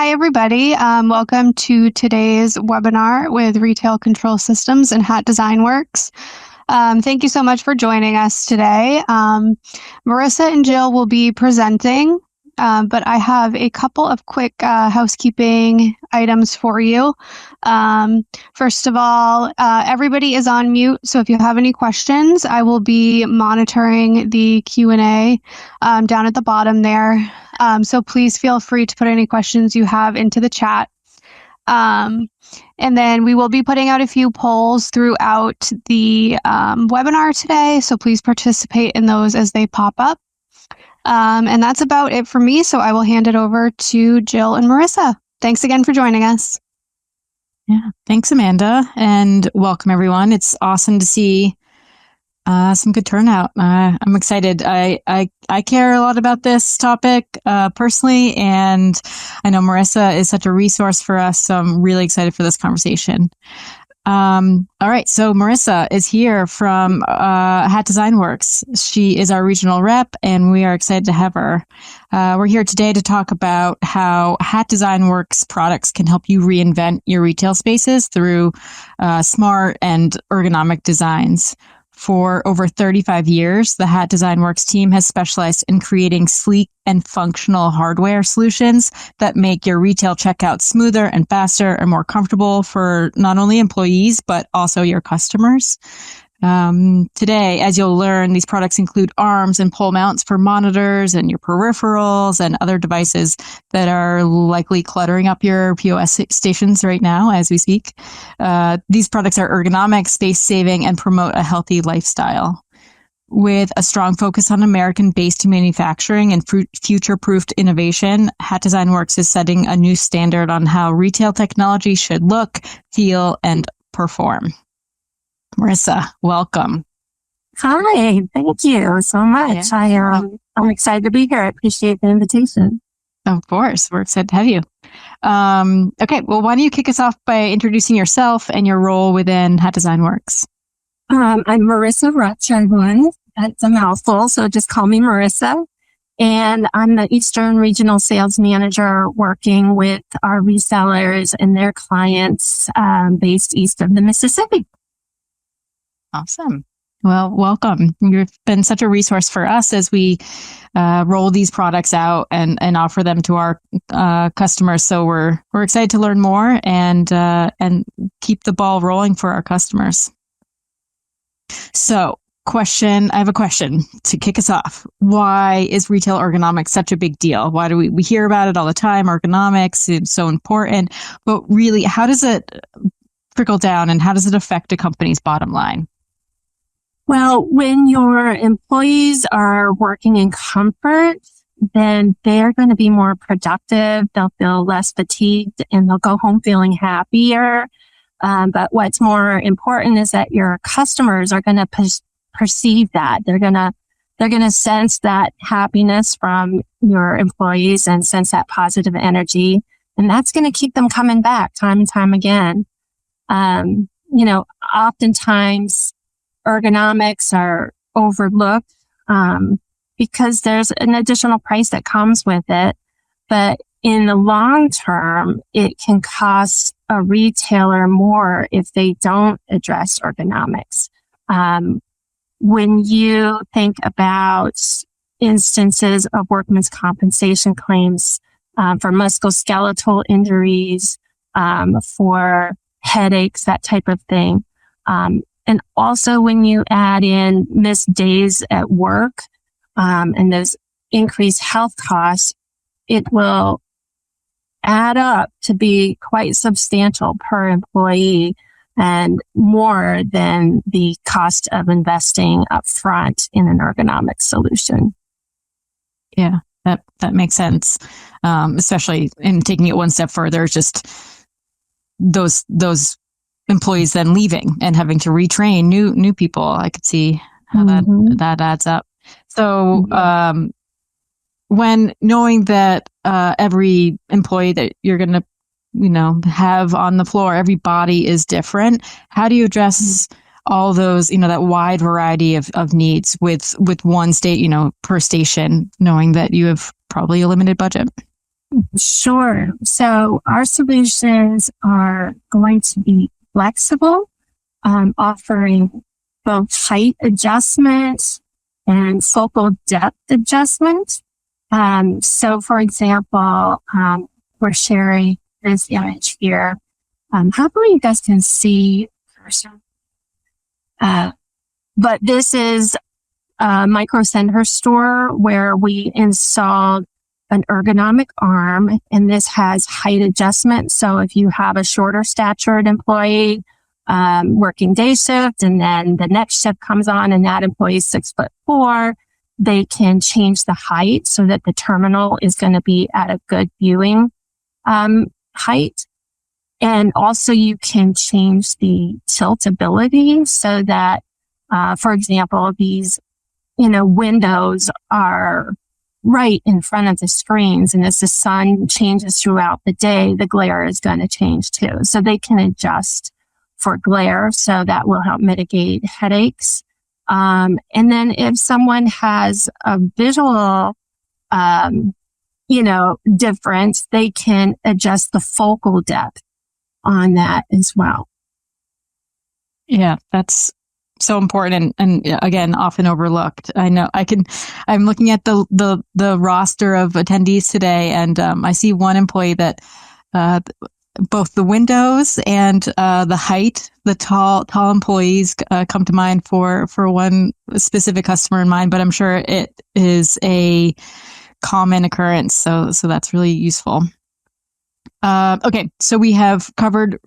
Hi, everybody. Welcome to today's webinar with Retail Control Systems and Hat Design Works. Thank you so much for joining us today. Marissa and Jill will be presenting, but I have a couple of quick housekeeping items for you. First of all, everybody is on mute, so if you have any questions, I will be monitoring the Q&A down at the bottom there. So please feel free to put any questions you have into the chat. And then we will be putting out a few polls throughout the webinar today, so please participate in those as they pop up. And that's about it for me, so I will hand it over to Jill and Marissa. Thanks again for joining us. Yeah, thanks, Amanda, and welcome, everyone. It's awesome to see some good turnout. I'm excited. I care a lot about this topic personally, and I know Marissa is such a resource for us, so I'm really excited for this conversation. All right, so Marissa is here from Hat Design Works. She is our regional rep, and we are excited to have her. We're here today to talk about how Hat Design Works products can help you reinvent your retail spaces through smart and ergonomic designs. For over 35 years, the Hat Design Works team has specialized in creating sleek and functional hardware solutions that make your retail checkout smoother and faster and more comfortable for not only employees, but also your customers. Today, as you'll learn, these products include arms and pole mounts for monitors and your peripherals and other devices that are likely cluttering up your POS stations right now as we speak. These products are ergonomic, space-saving, and promote a healthy lifestyle. With a strong focus on American-based manufacturing and future-proofed innovation, Hat Design Works is setting a new standard on how retail technology should look, feel, and perform. Marissa, welcome. Hi, thank you so much. Yeah. I'm excited to be here. I appreciate the invitation. Of course, we're excited to have you. Okay, well, why don't you kick us off by introducing yourself and your role within Hat Design Works? I'm Marissa Rothschild. That's a mouthful, so just call me Marissa. And I'm the Eastern Regional Sales Manager working with our resellers and their clients based east of the Mississippi. Awesome. Well, welcome. You've been such a resource for us as we roll these products out and offer them to our customers. So we're excited to learn more and keep the ball rolling for our customers. So, I have a question to kick us off. Why is retail ergonomics such a big deal? Why do we hear about it all the time? Ergonomics is so important, but really, how does it trickle down and how does it affect a company's bottom line? Well, when your employees are working in comfort, then they're going to be more productive. They'll feel less fatigued and they'll go home feeling happier. But what's more important is that your customers are going to perceive that. They're going to sense that happiness from your employees and sense that positive energy. And that's going to keep them coming back time and time again. Oftentimes, ergonomics are overlooked because there's an additional price that comes with it. But in the long term, it can cost a retailer more if they don't address ergonomics. When you think about instances of workman's compensation claims for musculoskeletal injuries, for headaches, that type of thing, and also when you add in missed days at work, and those increased health costs, it will add up to be quite substantial per employee and more than the cost of investing upfront in an ergonomic solution. Yeah, that makes sense. Especially in taking it one step further, just those employees then leaving and having to retrain new people. I could see how that adds up. So, when knowing that every employee that you're going to, have on the floor, every body is different, how do you address all those, that wide variety of needs with one state, per station, knowing that you have probably a limited budget? Sure. So our solutions are going to be flexible, offering both height adjustment and focal depth adjustment. So for example, we're sharing this image here. Hopefully you guys can see cursor. But this is a Micro Center store where we installed an ergonomic arm, and this has height adjustment. So if you have a shorter statured employee working day shift, and then the next shift comes on and that employee is 6'4", they can change the height so that the terminal is going to be at a good viewing height. And also you can change the tiltability so that, for example, these, windows are right in front of the screens. And as the sun changes throughout the day, the glare is going to change too. So they can adjust for glare. So that will help mitigate headaches. And then if someone has a visual, difference, they can adjust the focal depth on that as well. Yeah, that's so important and again, often overlooked. I know I'm looking at the roster of attendees today, and I see one employee that both the windows and the height, the tall employees come to mind for one specific customer in mind, but I'm sure it is a common occurrence. So that's really useful. Okay, so we have covered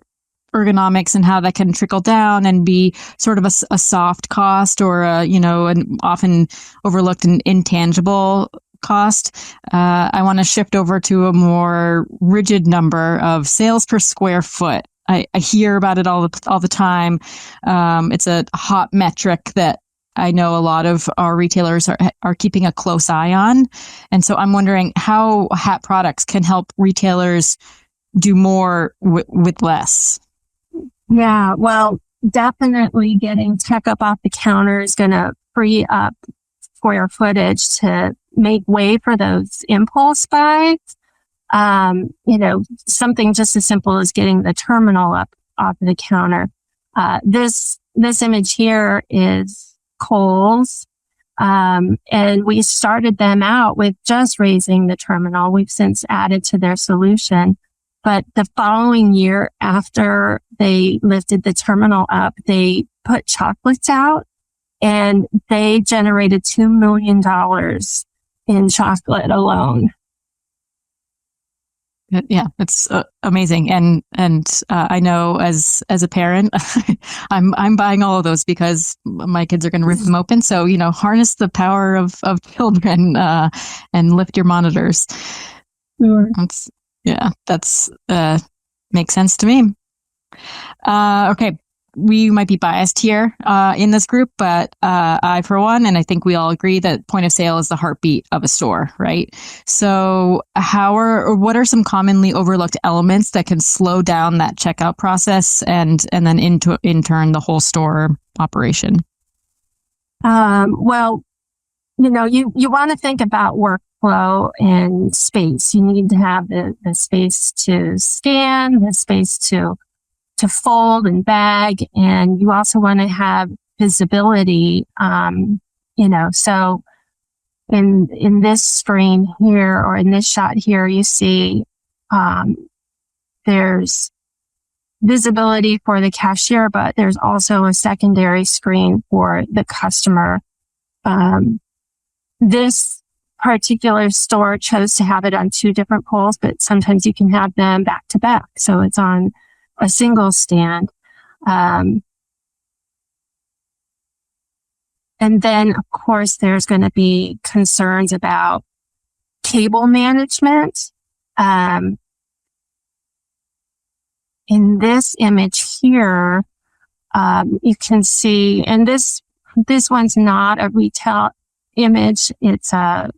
ergonomics and how that can trickle down and be sort of a soft cost or an often overlooked and intangible cost. I want to shift over to a more rigid number of sales per square foot. I hear about it all the time. It's a hot metric that I know a lot of our retailers are keeping a close eye on. And so I'm wondering how HAT products can help retailers do more with less. Yeah, well, definitely getting tech up off the counter is going to free up square footage to make way for those impulse buys. Something just as simple as getting the terminal up off the counter. This image here is Kohl's. And we started them out with just raising the terminal. We've since added to their solution. But the following year, after they lifted the terminal up, they put chocolates out, and they generated $2 million in chocolate alone. Yeah, it's amazing, and I know as a parent, I'm buying all of those because my kids are going to rip them open. So harness the power of children and lift your monitors. Sure. That's makes sense to me. Okay, we might be biased here in this group, but I, for one, and I think we all agree that point of sale is the heartbeat of a store, right? So what are some commonly overlooked elements that can slow down that checkout process and then in turn the whole store operation? Well, you want to think about workflow and space. You need to have the space to scan, the space to fold and bag, and you also want to have visibility. So in this screen here, or in this shot here, you see there's visibility for the cashier, but there's also a secondary screen for the customer. This particular store chose to have it on two different poles, but sometimes you can have them back to back. So it's on a single stand. And then, of course, there's going to be concerns about cable management. In this image here, you can see, and this one's not a retail image. It's a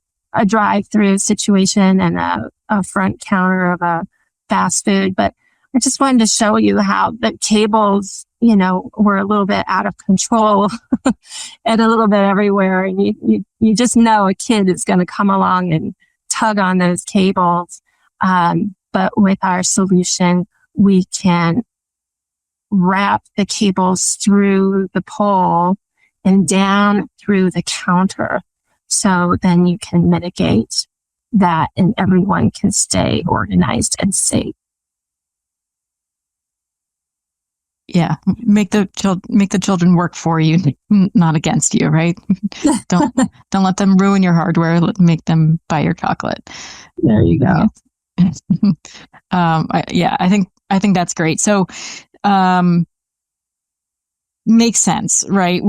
drive-through situation and a front counter of a fast food. But I just wanted to show you how the cables, were a little bit out of control and a little bit everywhere. And you just know a kid is going to come along and tug on those cables. But with our solution, we can wrap the cables through the pole and down through the counter. So then you can mitigate that and everyone can stay organized and safe. Yeah, make the children work for you, not against you, right? don't let them ruin your hardware. Make them buy your chocolate. There you go. I think that's great. So, makes sense, right?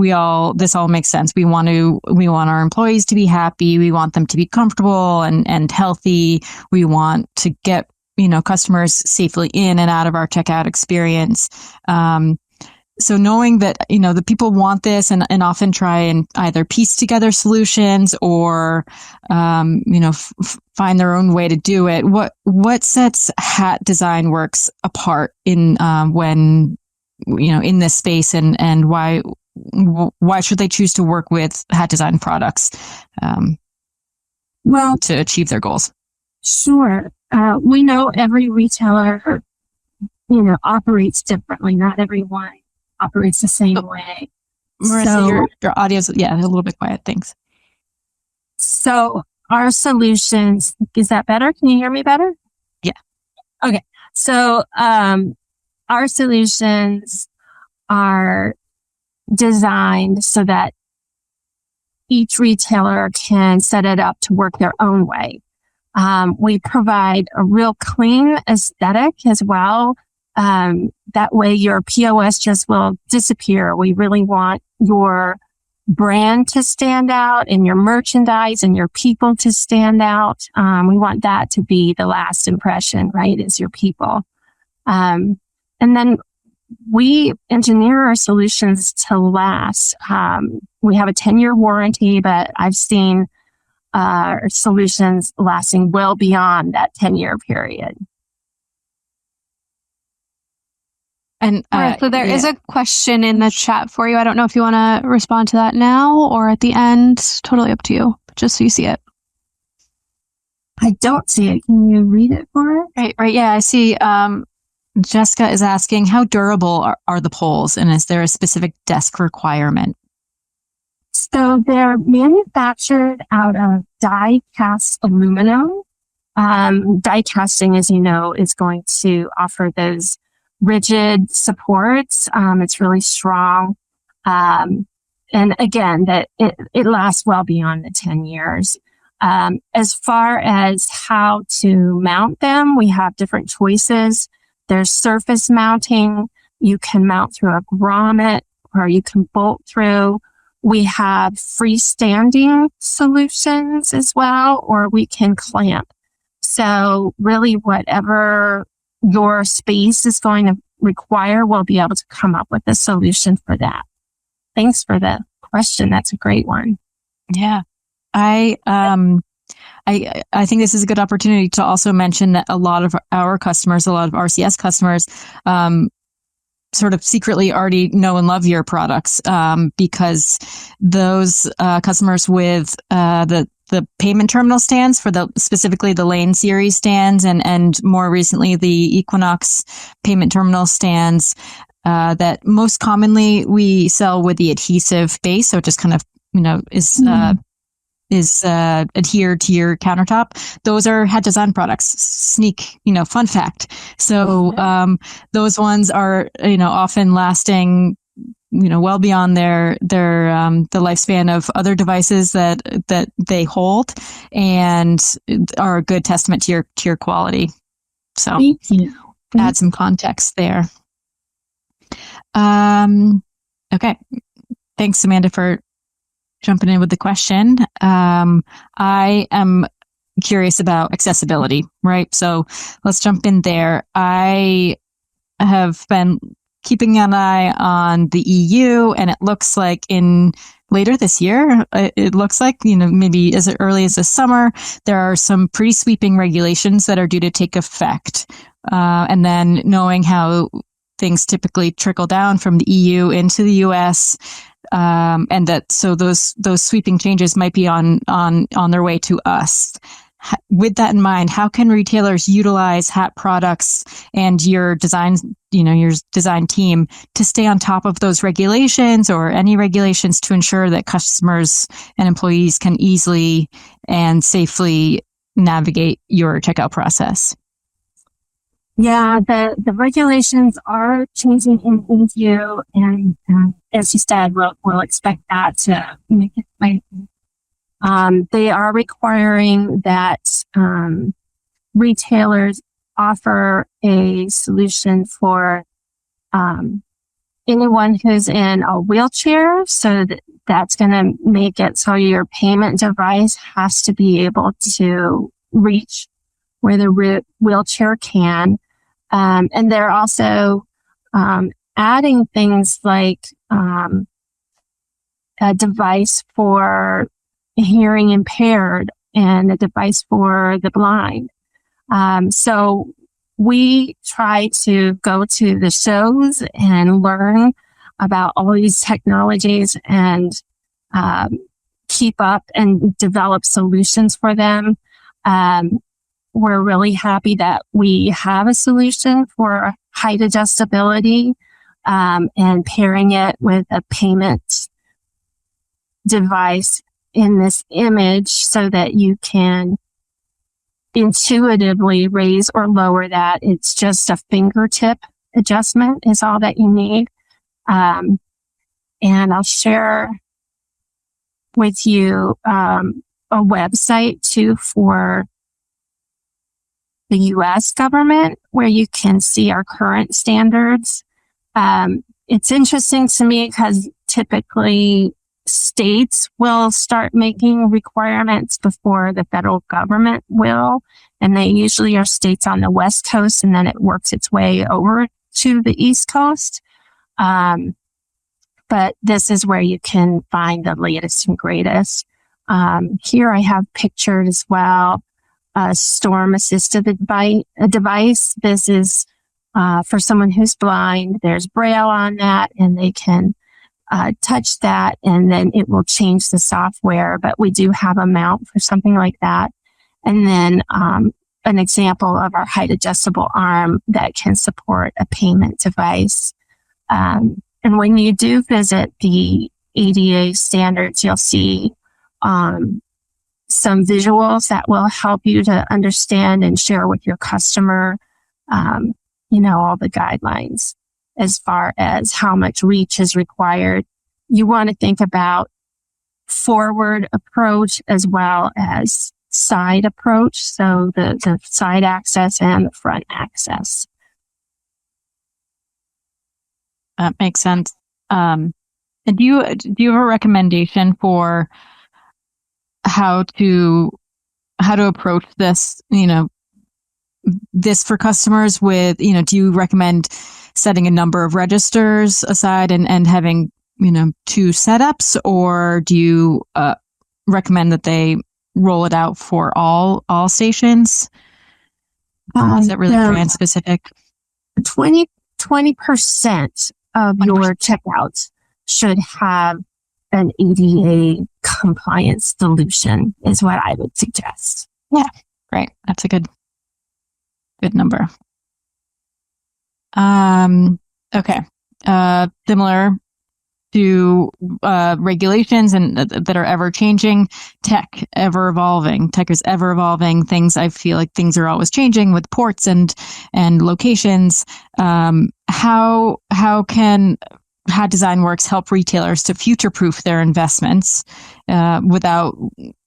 This all makes sense. We want our employees to be happy. We want them to be comfortable and healthy. We want to get customers safely in and out of our checkout experience. So knowing that, the people want this and often try and either piece together solutions or, find their own way to do it. What sets Hat Design Works apart in, when, in this space and why should they choose to work with Hat Design products, to achieve their goals? Sure. We know every retailer, operates differently. Not everyone operates the same way. Marissa, your audio's, a little bit quiet. Thanks. So our solutions, is that better? Can you hear me better? Yeah. Okay. So, our solutions are designed so that each retailer can set it up to work their own way. We provide a real clean aesthetic as well. That way your POS just will disappear. We really want your brand to stand out and your merchandise and your people to stand out. We want that to be the last impression, right? Is your people. And then we engineer our solutions to last. We have a 10-year warranty, but I've seen our solutions lasting well beyond that 10-year period. And so there is a question in the chat for you. I don't know if you want to respond to that now or at the end. Totally up to you, just so you see it. I don't see it. Can you read it for us? Right. Yeah, I see. Jessica is asking, how durable are the poles, and is there a specific desk requirement? So they're manufactured out of die-cast aluminum. Die casting, as you know, is going to offer those rigid supports. It's really strong. And again, that it lasts well beyond the 10 years. As far as how to mount them, we have different choices. There's surface mounting. You can mount through a grommet or you can bolt through. We have freestanding solutions as well, or we can clamp. So really whatever your space is going to require, we'll be able to come up with a solution for that. Thanks for the question. That's a great one. Yeah. I think this is a good opportunity to also mention that a lot of our customers, a lot of RCS customers, sort of secretly already know and love your products, because those customers with the payment terminal stands for specifically the Lane series stands and more recently the Equinox payment terminal stands, that most commonly we sell with the adhesive base. So it just kind of, is adhered to your countertop. Those are Hat Design products. Fun fact. So those ones are often lasting well beyond their the lifespan of other devices that they hold, and are a good testament to your quality. So thank you. Add some context there. Okay. Thanks, Amanda, for jumping in with the question. I am curious about accessibility, right? So let's jump in there. I have been keeping an eye on the EU, and it looks like later this year, it looks like, maybe as early as this summer, there are some pretty sweeping regulations that are due to take effect. And then knowing how things typically trickle down from the EU into the US, and that so those sweeping changes might be on their way to us. with that in mind, how can retailers utilize HAT products and your design, your design team to stay on top of those regulations or any regulations to ensure that customers and employees can easily and safely navigate your checkout process? Yeah, the regulations are changing in EU, and as you said, we'll expect that to make its way. They are requiring that retailers offer a solution for anyone who's in a wheelchair. So that's going to make it so your payment device has to be able to reach where the wheelchair can. And they're also adding things like a device for hearing impaired and a device for the blind. So we try to go to the shows and learn about all these technologies and keep up and develop solutions for them. We're really happy that we have a solution for height adjustability and pairing it with a payment device in this image so that you can intuitively raise or lower that. It's just a fingertip adjustment is all that you need. And I'll share with you a website too for the U.S. government where you can see our current standards. It's interesting to me because typically states will start making requirements before the federal government will. And they usually are states on the West Coast, and then it works its way over to the East Coast. But this is where you can find the latest and greatest. Here I have pictured as well a storm assisted device. This is for someone who's blind. There's Braille on that, and they can touch that, and then it will change the software. But we do have a mount for something like that. And then an example of our height adjustable arm that can support a payment device. And when you do visit the ADA standards, you'll see some visuals that will help you to understand and share with your customer, all the guidelines as far as how much reach is required. You want to think about forward approach as well as side approach. So the side access and the front access. That makes sense. And do you have a recommendation for how to approach this, this for customers with, do you recommend setting a number of registers aside and having, 2 setups, or do you recommend that they roll it out for all stations? Is that really brand specific? 20% of your checkouts should have an ADA compliance solution is what I would suggest. Yeah, great. That's a good number. Okay. Similar to regulations and that are ever changing, tech ever evolving. Tech is ever evolving. I feel like things are always changing with ports and locations. How can How Design Works help retailers to future-proof their investments without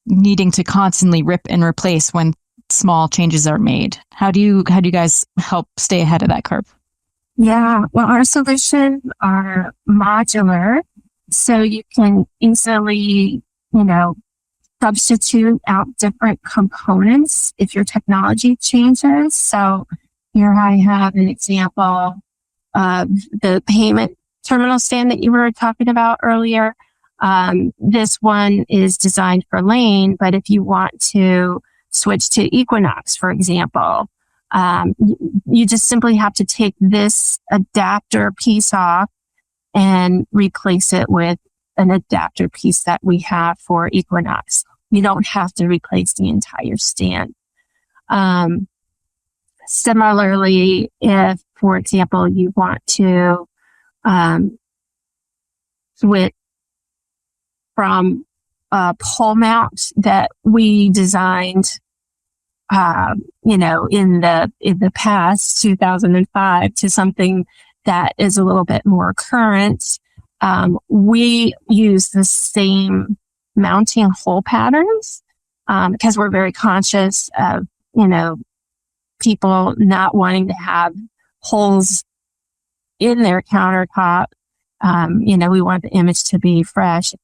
needing to constantly rip and replace when small changes are made? How do you guys help stay ahead of that curve? Yeah, well, our solutions are modular, so you can easily, substitute out different components if your technology changes. So here I have an example of the payment terminal stand that you were talking about earlier. This one is designed for Lane, but if you want to switch to Equinox, for example, you just simply have to take this adapter piece off and replace it with an adapter piece that we have for Equinox. You don't have to replace the entire stand. Similarly, if, for example, you want to switch from a pole mount that we designed, in the past, 2005, to something that is a little bit more current, we use the same mounting hole patterns because we're very conscious of, people not wanting to have holes in their countertop. We want the image to be fresh.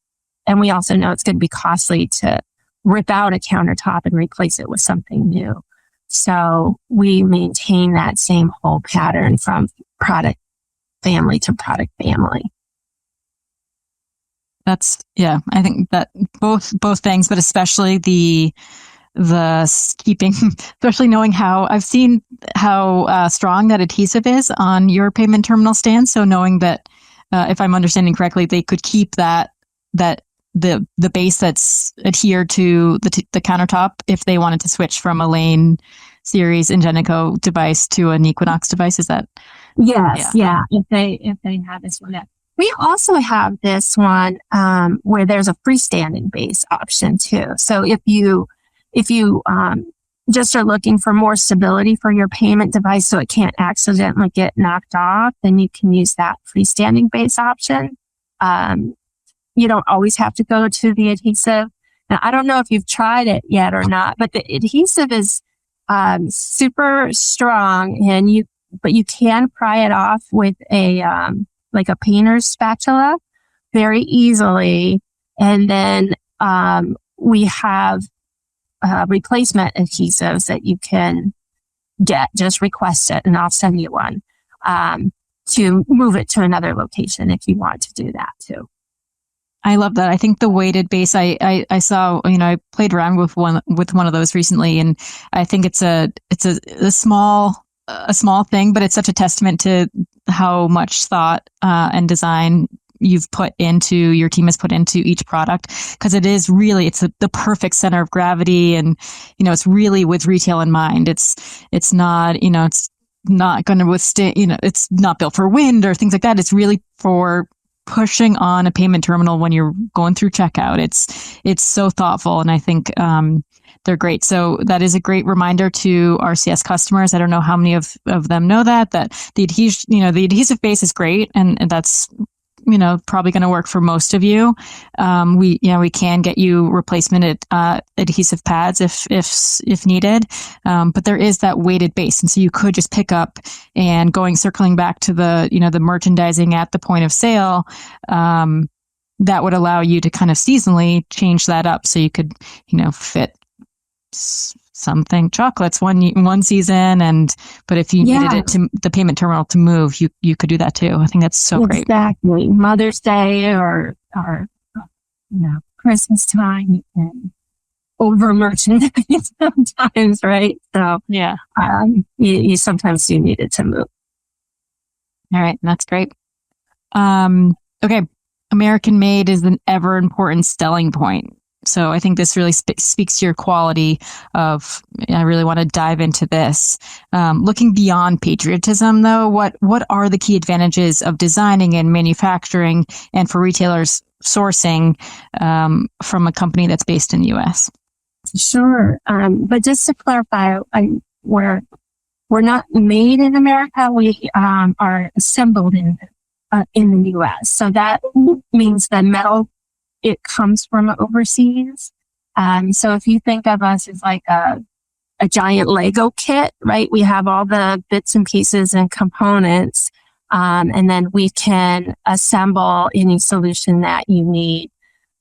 And we also know it's going to be costly to rip out a countertop and replace it with something new. So we maintain that same hole pattern from product family to product family. I think that both things, but especially the keeping, especially knowing how I've seen how strong that adhesive is on your payment terminal stand. So knowing that, if I'm understanding correctly, they could keep the base that's adhered to the countertop if they wanted to switch from a Lane series Ingenico device to an Equinox device. Is that? Yes. Yeah. If they have this one. We also have this one where there's a freestanding base option too. So if you just are looking for more stability for your payment device so it can't accidentally get knocked off, then you can use that freestanding base option. You don't always have to go to the adhesive. Now, I don't know if you've tried it yet or not, but the adhesive is super strong, but you can pry it off with a like a painter's spatula very easily. And then we have replacement adhesives that you can get. Just request it and I'll send you one to move it to another location if you want to do that too. I love that. I think the weighted base, I saw, I played around with one of those recently, and I think it's a small thing, but it's such a testament to how much thought and design your team has put into each product, because it is really, it's the perfect center of gravity, and it's really with retail in mind. It's not, it's not going to withstand, it's not built for wind or things like that. It's really for pushing on a payment terminal when you're going through checkout. It's so thoughtful, and I think they're great. So that is a great reminder to RCS customers. I don't know how many of them know that the adhesive base is great, and that's probably going to work for most of you. We can get you replacement adhesive pads if needed. But there is that weighted base. And so you could just pick up, and circling back to the merchandising at the point of sale, that would allow you to kind of seasonally change that up. So you could, fit something chocolates one season, but if you needed it to the payment terminal to move, you could do that too. I think that's so great. Exactly. Mother's Day or Christmas time, you can over merchandise sometimes, right? So yeah, you sometimes do need it to move. All right, that's great. Okay, American made is an ever important selling point. So I think this really speaks to your quality of, I really want to dive into this. Looking beyond patriotism, though, what are the key advantages of designing and manufacturing, and for retailers sourcing from a company that's based in the U.S.? Sure. But just to clarify, we're not made in America. We are assembled in the U.S. So that means the metal, it comes from overseas. So if you think of us as like a giant Lego kit, right? We have all the bits and pieces and components, and then we can assemble any solution that you need.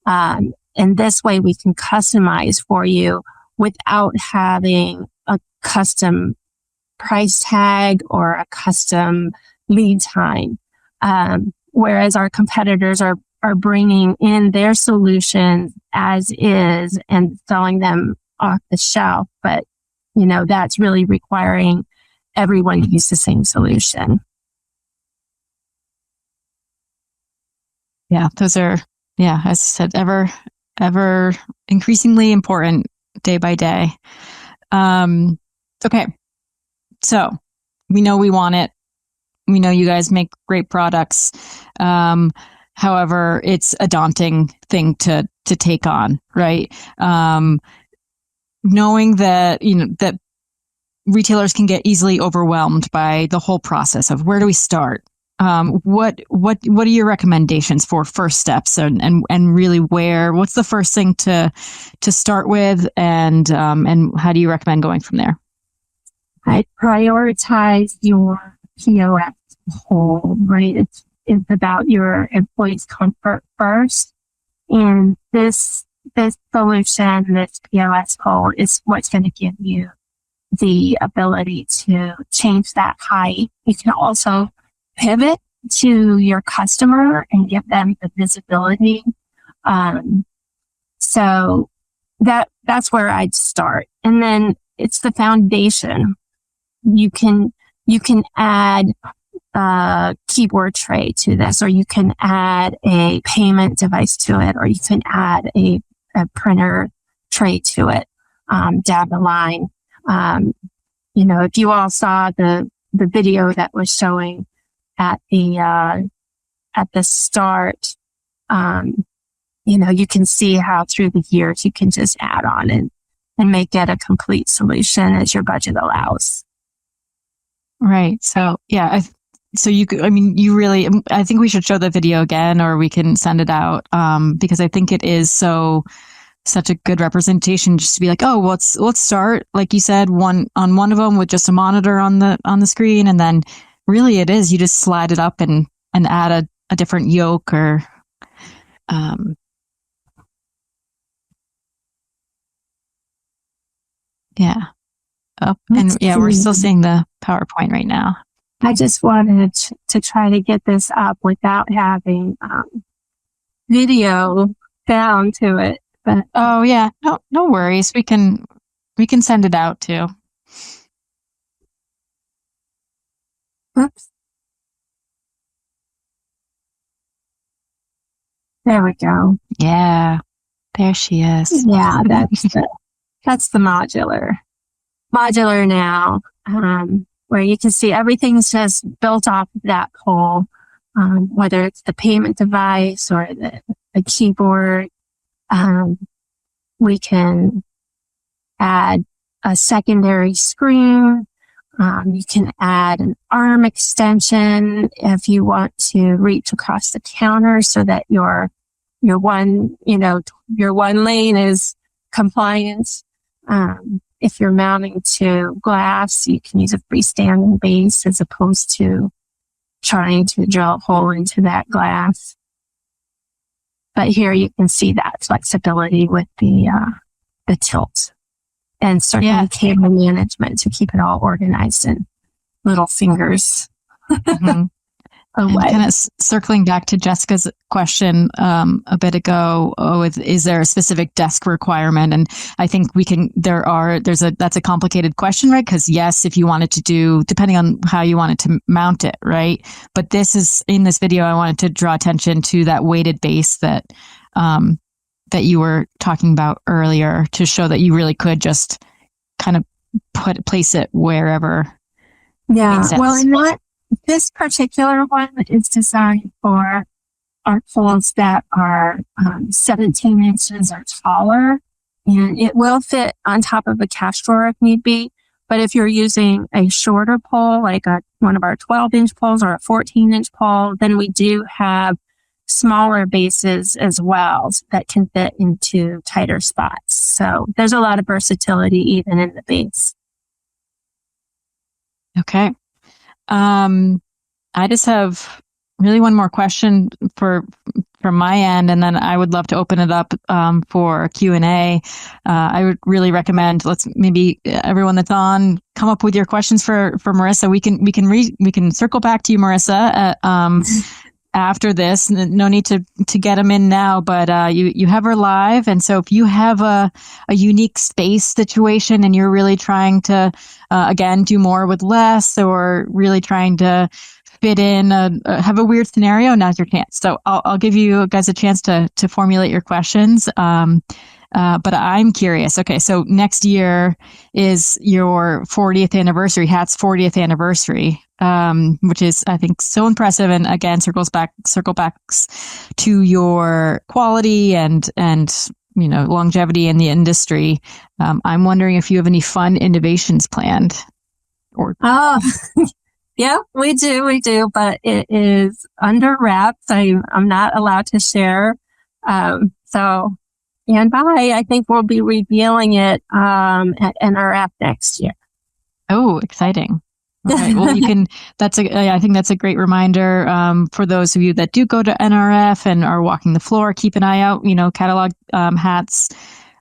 And this way we can customize for you without having a custom price tag or a custom lead time. Whereas our competitors are bringing in their solutions as is and selling them off the shelf. But, that's really requiring everyone to use the same solution. Yeah, those are, as I said, ever increasingly important day by day. Okay. So we know we want it. We know you guys make great products. However, it's a daunting thing to take on, right? Knowing that, that retailers can get easily overwhelmed by the whole process of where do we start? What are your recommendations for first steps and really what's the first thing to start with and how do you recommend going from there? I prioritize your POS whole, right? It's about your employees' comfort first. And this solution, this POS poll is what's going to give you the ability to change that height. You can also pivot to your customer and give them the visibility. So that's where I'd start. And then it's the foundation. You can add a keyboard tray to this, or you can add a payment device to it, or you can add a printer tray to it down the line. If you all saw the video that was showing at the start, you can see how through the years you can just add on and make it a complete solution as your budget allows. Right. So yeah, you really, I think we should show the video again, or we can send it out, because I think it is such a good representation just to be like, oh, let's start, like you said, one of them with just a monitor on the screen. And then really it is, you just slide it up and add a different yoke or, yeah. Oh, and yeah, we're still seeing the PowerPoint right now. I just wanted to try to get this up without having video down to it. But oh yeah, no worries. We can send it out too. Oops. There we go. Yeah, there she is. Yeah, that's the modular now, where you can see everything's just built off of that pole, whether it's the payment device or the keyboard. We can add a secondary screen. You can add an arm extension if you want to reach across the counter so that your one lane is compliant. If you're mounting to glass, you can use a freestanding base as opposed to trying to drill a hole into that glass. But here you can see that flexibility with the tilt, and certainly cable management to keep it all organized in little fingers. Mm-hmm. Kind of circling back to Jessica's question a bit ago, is there a specific desk requirement? And I think that's a complicated question, right? Because yes, if you wanted to do, depending on how you wanted to mount it, right? But in this video, I wanted to draw attention to that weighted base that you were talking about earlier to show that you really could just kind of place it wherever. Yeah, well, and this particular one is designed for our poles that are 17 inches or taller, and it will fit on top of a cash drawer if need be. But if you're using a shorter pole, like one of our 12-inch poles or a 14-inch pole, then we do have smaller bases as well that can fit into tighter spots. So there's a lot of versatility even in the base. Okay. I just have really one more question from my end, and then I would love to open it up for Q&A. I would really recommend maybe everyone that's on come up with your questions for Marissa. We can circle back to you, Marissa, after this. No need to get them in now, but you have her live, and so if you have a unique space situation and you're really trying to again do more with less, or really trying to fit in have a weird scenario, now's your chance. So I'll give you guys a chance to formulate your questions, and But I'm curious. Okay, so next year is your 40th anniversary, HAT's 40th anniversary, which is, I think, so impressive. And again, circle back to your quality and longevity in the industry. I'm wondering if you have any fun innovations planned. Oh, yeah, we do, but it is under wraps. I'm not allowed to share. So stand by. I think we'll be revealing it at NRF next year. Oh, exciting. All right. Well, I think that's a great reminder for those of you that do go to NRF and are walking the floor. Keep an eye out, catalog HAT's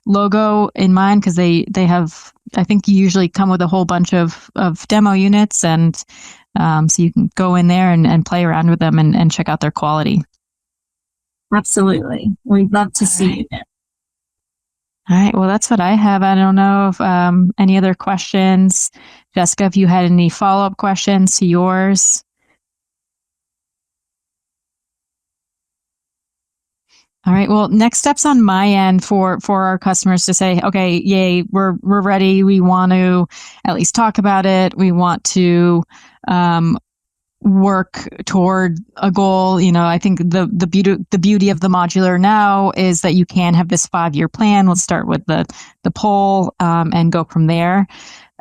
logo in mind, because they have, I think, you usually come with a whole bunch of demo units, and so you can go in there and play around with them and check out their quality. Absolutely. We'd love to see you there. All right. Well, that's what I have. I don't know if any other questions. Jessica, if you had any follow-up questions to yours. All right. Well, next steps on my end for our customers to say, okay, yay, we're ready. We want to at least talk about it. We want to work toward a goal. I think the beauty of the modular now is that you can have this 5-year plan. Let's start with the poll and go from there.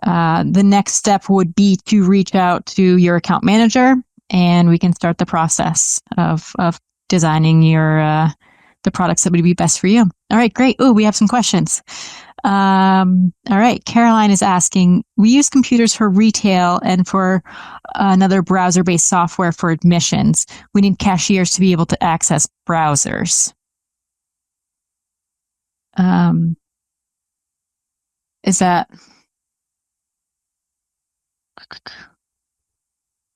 The next step would be to reach out to your account manager, and we can start the process of designing your the products that would be best for you. All right, great. Oh, we have some questions. All right. Caroline is asking, we use computers for retail and for another browser-based software for admissions. We need cashiers to be able to access browsers. Is that...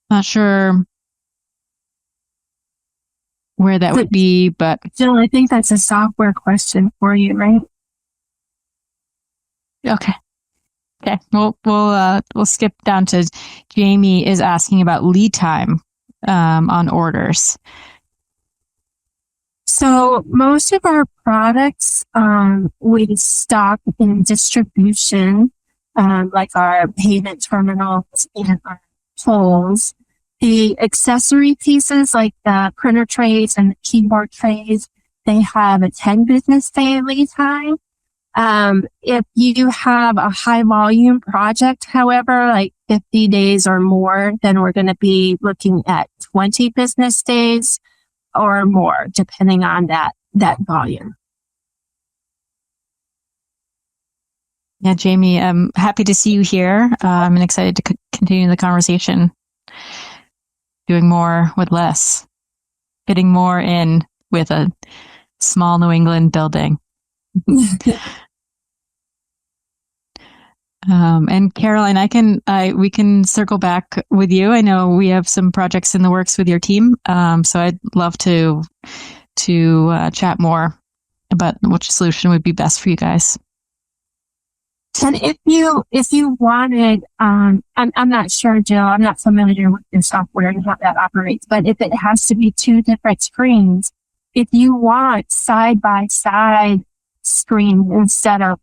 Not sure where that would be, but Jill, I think that's a software question for you, right? okay. We'll skip down to Jamie is asking about lead time on orders. So most of our products we stock in distribution, like our payment terminals and our tolls. The accessory pieces, like the printer trays and the keyboard trays, they have a 10 business day lead time. If you have a high volume project, however, like 50 days or more, then we're going to be looking at 20 business days or more, depending on that volume. Yeah, Jamie, I'm happy to see you here. I'm excited to continue the conversation. Doing more with less, fitting more in with a small New England building. And Caroline, we can circle back with you. I know we have some projects in the works with your team. So I'd love to chat more about which solution would be best for you guys. And if you wanted, I'm not sure, Jill, I'm not familiar with your software and how that operates, but if it has to be 2 different screens, if you want side by side screens instead of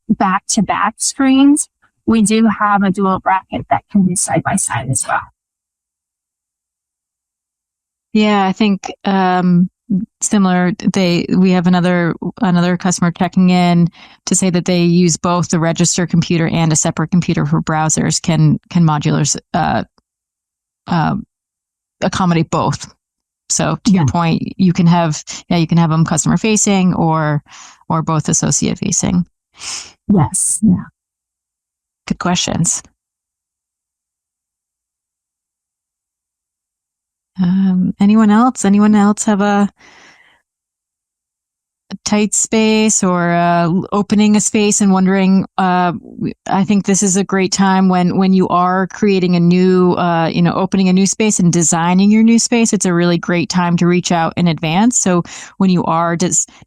back to back screens, we do have a dual bracket that can be side by side as well. Yeah, I think similar. We have another customer checking in to say that they use both the register computer and a separate computer for browsers. Can modulars accommodate both? So to your point, you can have them customer facing or both associate facing. Yes. Yeah. Good questions. Anyone else? Anyone else have a tight space or opening a space and wondering? I think this is a great time when you are creating a new, opening a new space and designing your new space. It's a really great time to reach out in advance. So when you are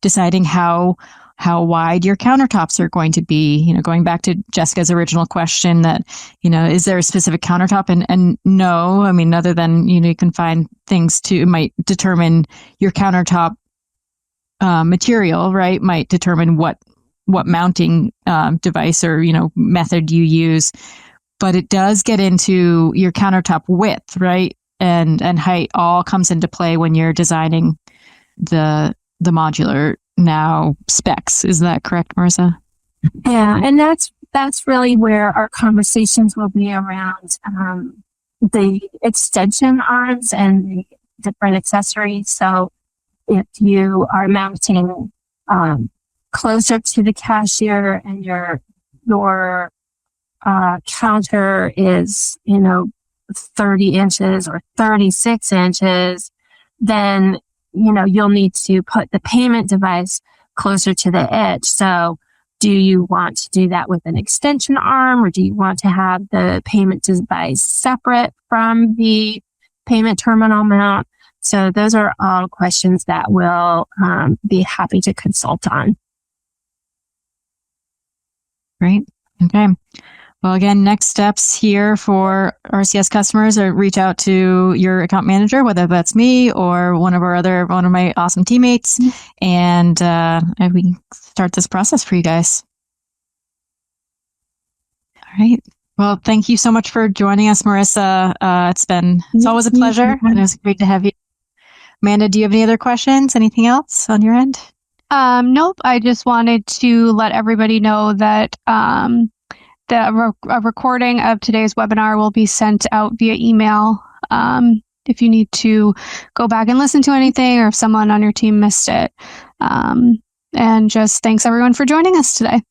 deciding how wide your countertops are going to be, going back to Jessica's original question that, is there a specific countertop? And no, I mean, other than, you can find things it might determine your countertop material, right? Might determine what what mounting device or method you use, but it does get into your countertop width, right? And height all comes into play when you're designing the modular now specs. Is that correct, Marissa? Yeah, and that's really where our conversations will be around the extension arms and the different accessories. So if you are mounting closer to the cashier and your counter is 30 inches or 36 inches, then you'll need to put the payment device closer to the edge. So do you want to do that with an extension arm, or do you want to have the payment device separate from the payment terminal mount? So those are all questions that we'll be happy to consult on. Great. Okay. Well, again, next steps here for RCS customers are reach out to your account manager, whether that's me or one of my awesome teammates, and we can start this process for you guys. All right. Well, thank you so much for joining us, Marissa. It's always a pleasure, and it was great to have you. Amanda, do you have any other questions? Anything else on your end? Nope. I just wanted to let everybody know that a recording of today's webinar will be sent out via email if you need to go back and listen to anything, or if someone on your team missed it. And just thanks everyone for joining us today.